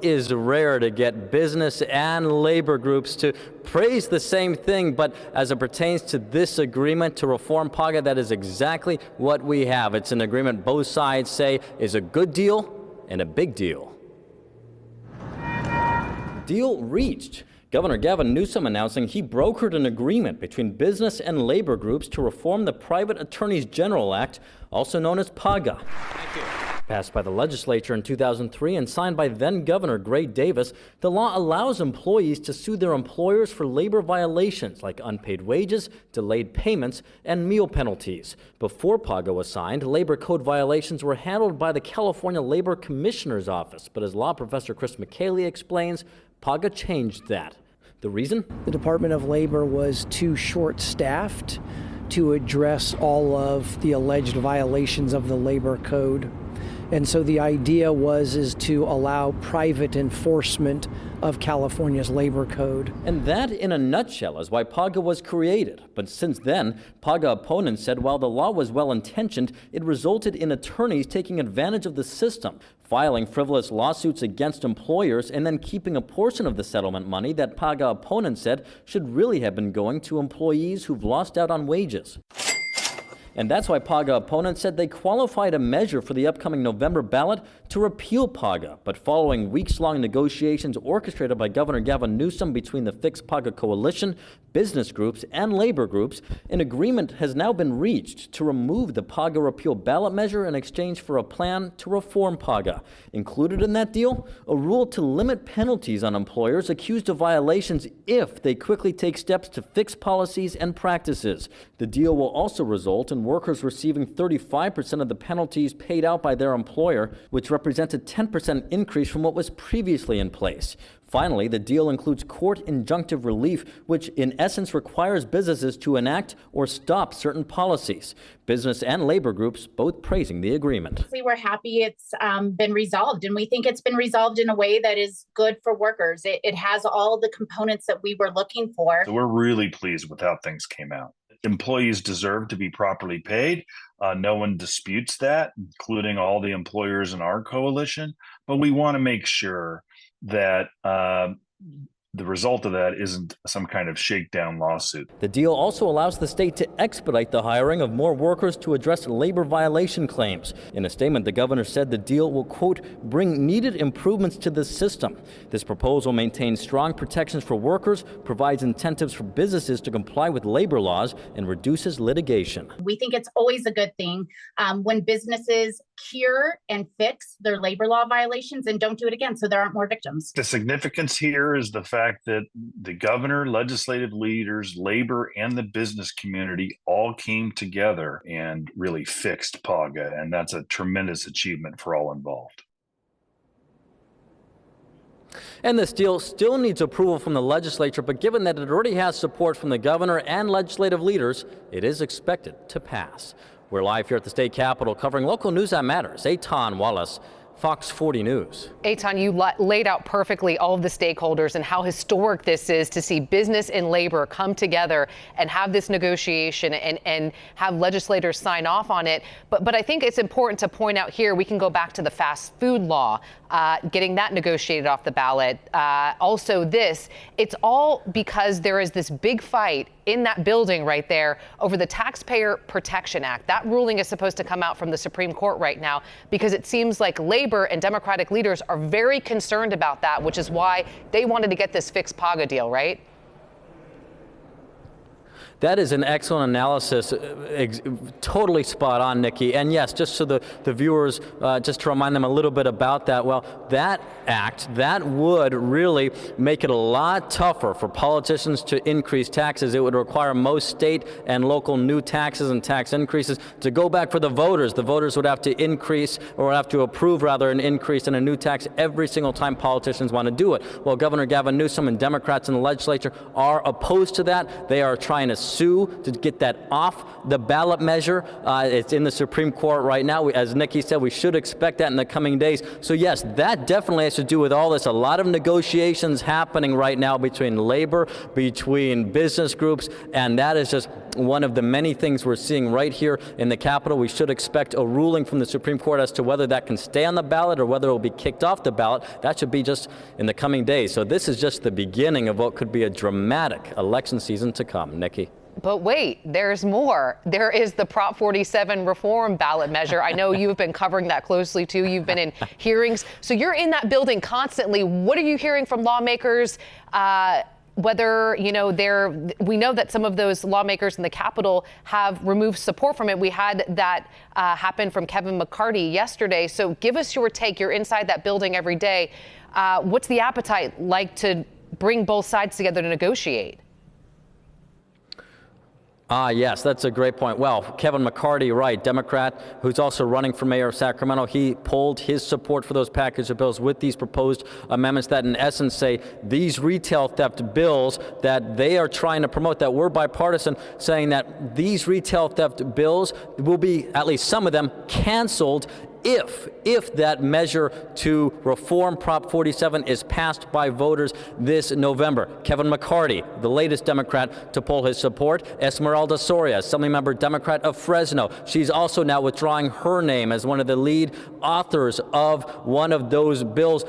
Is rare to get business and labor groups to praise the same thing, but as it pertains to this agreement to reform PAGA, that is exactly what we have. It's an agreement both sides say is a good deal and a big deal. Deal reached. Governor Gavin Newsom announcing he brokered an agreement between business and labor groups to reform the Private Attorneys General Act, also known as PAGA. Thank you. Passed by the legislature in 2003 and signed by then-Governor Gray Davis, the law allows employees to sue their employers for labor violations like unpaid wages, delayed payments, and meal penalties. Before PAGA was signed, labor code violations were handled by the California Labor Commissioner's Office, but as law professor Chris McCaley explains, PAGA changed that. The reason? The Department of Labor was too short-staffed to address all of the alleged violations of the labor code. And so the idea is to allow private enforcement of California's labor code. And that, in a nutshell, is why PAGA was created. But since then, PAGA opponents said while the law was well-intentioned, it resulted in attorneys taking advantage of the system, filing frivolous lawsuits against employers, and then keeping a portion of the settlement money that PAGA opponents said should really have been going to employees who've lost out on wages. And that's why PAGA opponents said they qualified a measure for the upcoming November ballot to repeal PAGA. But following weeks-long negotiations orchestrated by Governor Gavin Newsom between the Fix PAGA Coalition, business groups, and labor groups, an agreement has now been reached to remove the PAGA repeal ballot measure in exchange for a plan to reform PAGA. Included in that deal, a rule to limit penalties on employers accused of violations if they quickly take steps to fix policies and practices. The deal will also result in workers receiving 35% of the penalties paid out by their employer, which represents a 10% increase from what was previously in place. Finally, the deal includes court injunctive relief, which in essence requires businesses to enact or stop certain policies. Business and labor groups both praising the agreement. We're happy it's been resolved, and we think it's been resolved in a way that is good for workers. It has all the components that we were looking for. So we're really pleased with how things came out. Employees deserve to be properly paid. No one disputes that, including all the employers in our coalition. But we want to make sure that the result of that isn't some kind of shakedown lawsuit. The deal also allows the state to expedite the hiring of more workers to address labor violation claims. In a statement, the governor said the deal will, quote, bring needed improvements to the system. This proposal maintains strong protections for workers, provides incentives for businesses to comply with labor laws, and reduces litigation. We think it's always a good thing when businesses cure and fix their labor law violations and don't do it again, so there aren't more victims. The significance here is the fact that the governor, legislative leaders, labor, and the business community all came together and really fixed PAGA, and that's a tremendous achievement for all involved. And this deal still needs approval from the legislature, but given that it already has support from the governor and legislative leaders, it is expected to pass. We're live here at the state capitol covering local news that matters. Eitan Wallace, Fox 40 News. Eitan, you laid out perfectly all of the stakeholders and how historic this is to see business and labor come together and have this negotiation and have legislators sign off on it. But I think it's important to point out here, we can go back to the fast food law, getting that negotiated off the ballot. Also this, it's all because there is this big fight in that building right there over the Taxpayer Protection Act. That ruling is supposed to come out from the Supreme Court right now because it seems like labor and Democratic leaders are very concerned about that, which is why they wanted to get this fixed PAGA deal, right? That is an excellent analysis, totally spot on, Nikki. And yes, just so the viewers, just to remind them a little bit about that, well, that act, that would really make it a lot tougher for politicians to increase taxes. It would require most state and local new taxes and tax increases to go back for the voters. The voters would have to increase, or would have to approve, rather, an increase in a new tax every single time politicians want to do it. Well, Governor Gavin Newsom and Democrats in the legislature are opposed to that. They are trying to sue to get that off the ballot measure. It's in the Supreme Court right now. As Nikki said, we should expect that in the coming days. So yes, that definitely has to do with all this. A lot of negotiations happening right now between labor, between business groups, and that is just one of the many things we're seeing right here in the Capitol. We should expect a ruling from the Supreme Court as to whether that can stay on the ballot or whether it will be kicked off the ballot. That should be just in the coming days. So this is just the beginning of what could be a dramatic election season to come. Nikki. But wait, there's more. There is the Prop 47 reform ballot measure. I know you've been covering that closely too. You've been in hearings. So you're in that building constantly. What are you hearing from lawmakers? Whether, we know that some of those lawmakers in the Capitol have removed support from it. We had that happen from Kevin McCarthy yesterday. So give us your take. You're inside that building every day. What's the appetite like to bring both sides together to negotiate? Yes, that's a great point. Well, Kevin McCarthy, right, Democrat, who's also running for mayor of Sacramento, he polled his support for those package of bills with these proposed amendments that in essence say these retail theft bills that they are trying to promote, that were bipartisan, saying that these retail theft bills will be, at least some of them, canceled if that measure to reform Prop 47 is passed by voters this November. Kevin McCarthy, the latest Democrat to poll his support. Esmeralda Soria, Assemblymember Democrat of Fresno. She's also now withdrawing her name as one of the lead authors of one of those bills.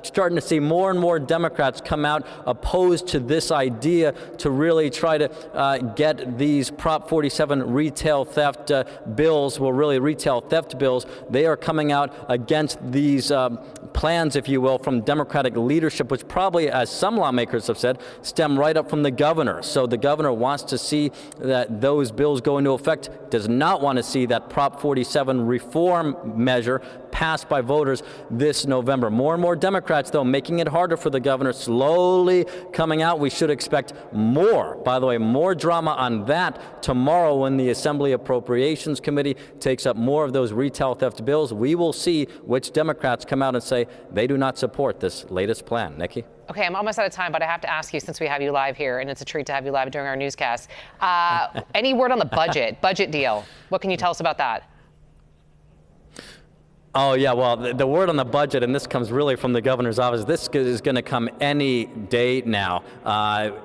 Starting to see more and more Democrats come out opposed to this idea to really try to get these Prop 47 retail theft bills, retail theft bills. They are coming out against these plans, if you will, from Democratic leadership, which probably, as some lawmakers have said, stem right up from the governor. So the governor wants to see that those bills go into effect, does not want to see that Prop 47 reform measure passed by voters this November. More and more Democrats, though, making it harder for the governor, slowly coming out. We should expect more, by the way, more drama on that tomorrow when the Assembly Appropriations Committee takes up more of those retail theft bills. We will see which Democrats come out and say they do not support this latest plan. Nikki? Okay, I'm almost out of time, but I have to ask you, since we have you live here, and it's a treat to have you live during our newscast, any word on the budget deal? What can you tell us about that? Oh, yeah, well, the word on the budget, and this comes really from the governor's office, this is going to come any day now.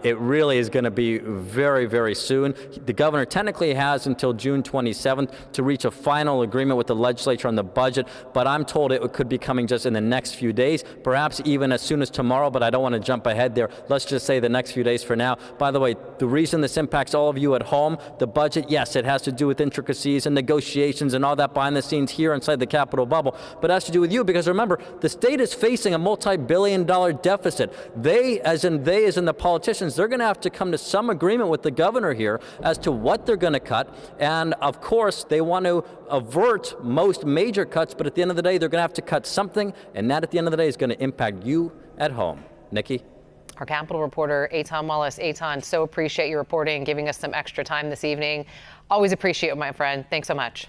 It really is going to be very, very soon. The governor technically has until June 27th to reach a final agreement with the legislature on the budget, but I'm told it could be coming just in the next few days, perhaps even as soon as tomorrow, but I don't want to jump ahead there. Let's just say the next few days for now. By the way, the reason this impacts all of you at home, the budget, yes, it has to do with intricacies and negotiations and all that behind the scenes here inside the Capitol bubble. But it has to do with you because remember, the state is facing a multi-billion-dollar deficit. They, as in the politicians, they're going to have to come to some agreement with the governor here as to what they're going to cut. And of course, they want to avert most major cuts, but at the end of the day, they're going to have to cut something, and that at the end of the day is going to impact you at home. Nikki? Our Capitol reporter, Eitan Wallace. Eitan, so appreciate your reporting, giving us some extra time this evening. Always appreciate it, my friend. Thanks so much.